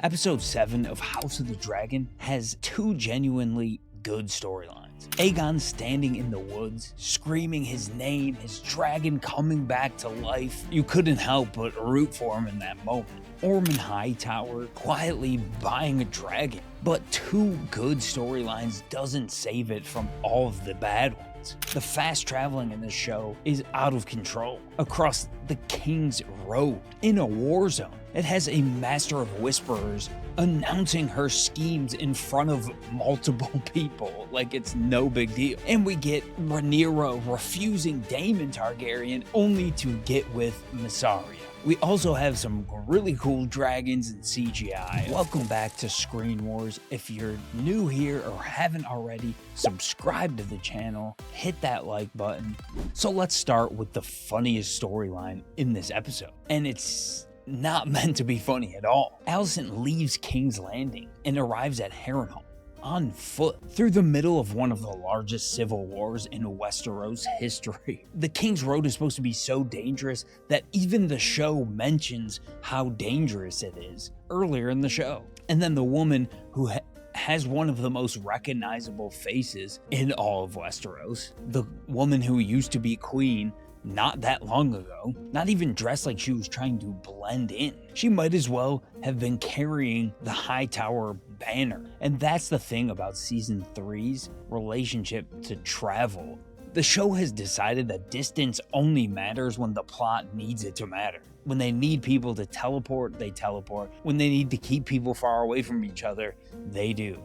Episode 7 of House of the Dragon has two genuinely good storylines. Aegon standing in the woods, screaming his name, his dragon coming back to life. You couldn't help but root for him in that moment. Ormund Hightower quietly buying a dragon. But two good storylines doesn't save it from all of the bad ones. The fast traveling in this show is out of control. Across the King's Road, in a war zone, it has a Master of Whisperers announcing her schemes in front of multiple people like it's no big deal. And we get Rhaenyra refusing Daemon Targaryen only to get with Mysaria. We also have some really cool dragons and CGI. Welcome back to Screen Wars. If you're new here or haven't already, subscribe to the channel, hit that like button. So let's start with the funniest storyline in this episode. And it's not meant to be funny at all. Alicent leaves King's Landing and arrives at Harrenhal on foot through the middle of one of the largest civil wars in Westeros history. The King's Road is supposed to be so dangerous that even the show mentions how dangerous it is earlier in the show. And then the woman who has one of the most recognizable faces in all of Westeros, the woman who used to be queen not that long ago, not even dressed like she was trying to blend in. She might as well have been carrying the Hightower banner. And that's the thing about season 3's relationship to travel. The show has decided that distance only matters when the plot needs it to matter. When they need people to teleport, they teleport. When they need to keep people far away from each other, they do.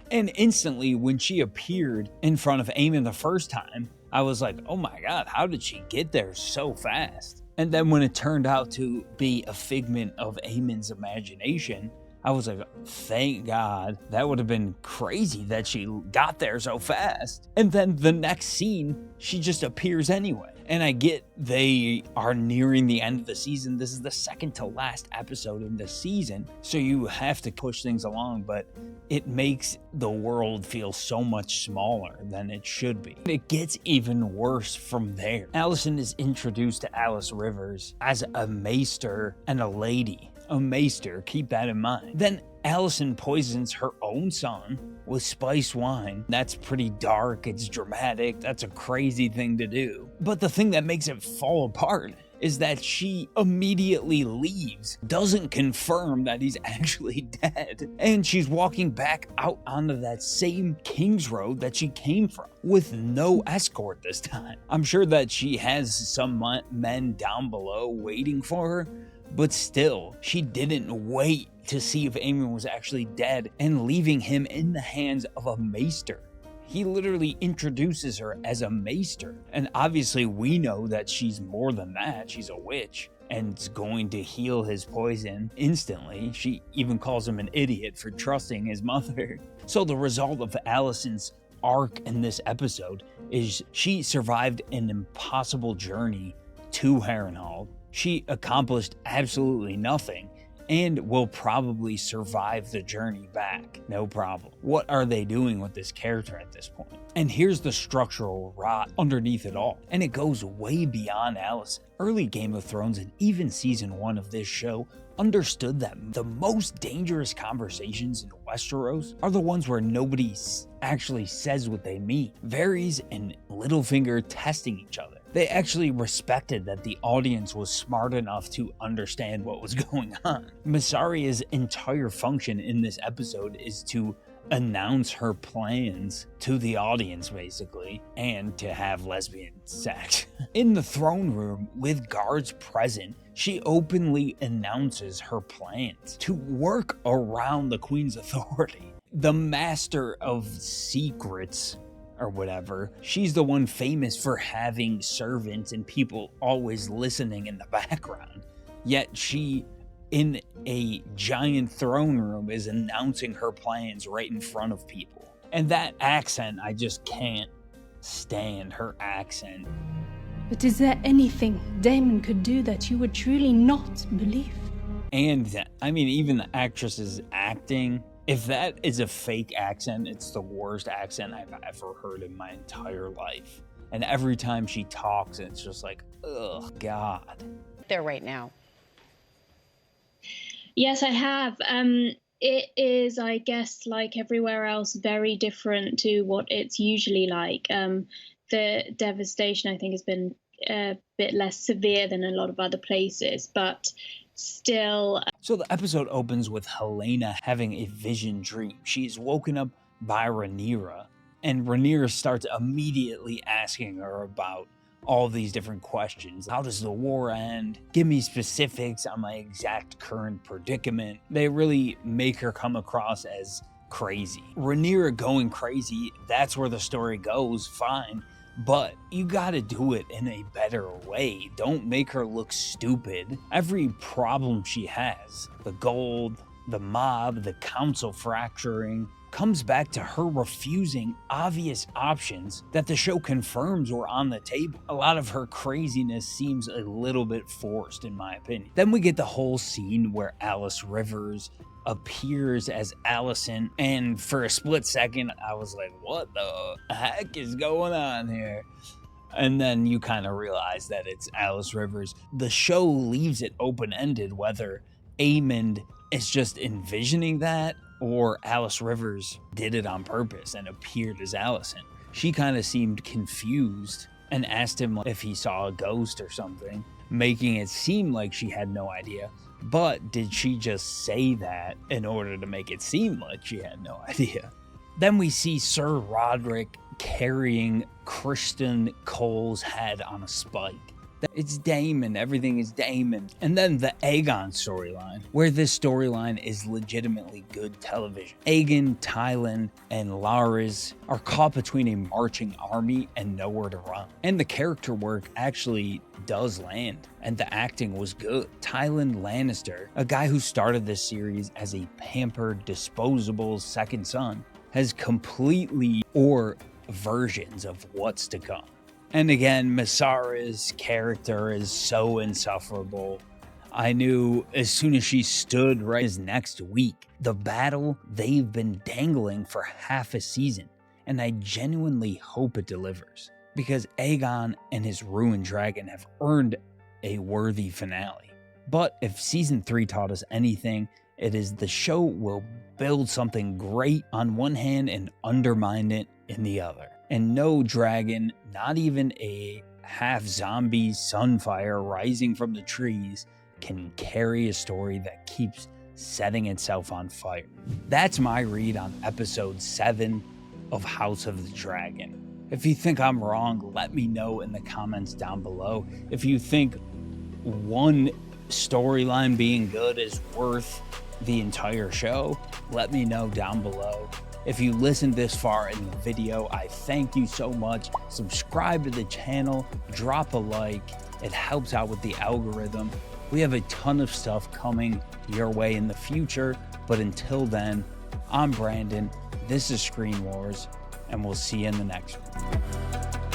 And instantly, when she appeared in front of Aemon the first time, I was like, oh my god, how did she get there so fast? And then when it turned out to be a figment of Aemon's imagination, I was like, thank God. That would have been crazy that she got there so fast. And then the next scene, she just appears anyway. And I get they are nearing the end of the season. This is the second to last episode in the season, so you have to push things along, but it makes the world feel so much smaller than it should be. It gets even worse from there. Alicent is introduced to Alys Rivers as a maester and a lady. A maester, keep that in mind. Then Alicent poisons her own son with spiced wine. That's pretty dark, it's dramatic, that's a crazy thing to do. But the thing that makes it fall apart is that she immediately leaves, doesn't confirm that he's actually dead, and she's walking back out onto that same King's Road that she came from, with no escort this time. I'm sure that she has some men down below waiting for her, but still, she didn't wait to see if Aemon was actually dead and leaving him in the hands of a maester. He literally introduces her as a maester. And obviously we know that she's more than that. She's a witch and is going to heal his poison instantly. She even calls him an idiot for trusting his mother. So the result of Alicent's arc in this episode is she survived an impossible journey to Harrenhal. She accomplished absolutely nothing and will probably survive the journey back, no problem. What are they doing with this character at this point? And here's the structural rot underneath it all, and it goes way beyond Alicent. Early Game of Thrones and even season 1 of this show understood that the most dangerous conversations in Westeros are the ones where nobody actually says what they mean. Varys and Littlefinger testing each other. They actually respected that the audience was smart enough to understand what was going on. Mysaria's entire function in this episode is to announce her plans to the audience, basically, and to have lesbian sex. In the throne room, with guards present, she openly announces her plans to work around the queen's authority. The master of secrets, or whatever, she's the one famous for having servants and people always listening in the background. Yet she, in a giant throne room, is announcing her plans right in front of people. And that accent, I just can't stand her accent. But is there anything Daemon could do that you would truly not believe? And, I mean, even the actress's acting, if that is a fake accent, it's the worst accent I've ever heard in my entire life. And every time she talks, it's just like, ugh, God. There right now. Yes, I have. It is, I guess, like everywhere else, very different to what it's usually like. The devastation, I think, has been a bit less severe than a lot of other places, but still. So the episode opens with Helena having a vision dream. She's woken up by Rhaenyra, and Rhaenyra starts immediately asking her about all these different questions. How does the war end? Give me specifics on my exact current predicament. They really make her come across as crazy. Rhaenyra going crazy, that's where the story goes, fine. But you gotta do it in a better way. Don't make her look stupid. Every problem she has, the gold, the mob, the council fracturing, comes back to her refusing obvious options that the show confirms were on the table. A lot of her craziness seems a little bit forced, in my opinion. Then we get the whole scene where Alys Rivers appears as Alicent, and for a split second I was like, what the heck is going on here? And then you kind of realize that it's Alys Rivers. The show leaves it open-ended whether Aemond is just envisioning that or Alys Rivers did it on purpose and appeared as Alicent. She kind of seemed confused and asked him if he saw a ghost or something, making it seem like she had no idea. But did she just say that in order to make it seem like she had no idea? Then we see Sir Roderick carrying Kristen Cole's head on a spike. It's Daemon, everything is Daemon. And then the Aegon storyline, where this storyline is legitimately good television. Aegon, Tylan, and Larys are caught between a marching army and nowhere to run. And the character work actually does land, and the acting was good. Tylan Lannister, a guy who started this series as a pampered, disposable second son, has completely or versions of what's to come. And again, Mysaria's character is so insufferable. I knew as soon as she stood right as next week, the battle they've been dangling for half a season, and I genuinely hope it delivers, because Aegon and his ruined dragon have earned a worthy finale. But if season 3 taught us anything, it is the show will build something great on one hand and undermine it in the other. And no dragon, not even a half-zombie Sunfyre rising from the trees, can carry a story that keeps setting itself on fire. That's my read on episode 7 of House of the Dragon. If you think I'm wrong, let me know in the comments down below. If you think one storyline being good is worth the entire show, let me know down below. If you listened this far in the video, I thank you so much. Subscribe to the channel, drop a like. It helps out with the algorithm. We have a ton of stuff coming your way in the future, but until then, I'm Brandon, this is Screen Wars, and we'll see you in the next one.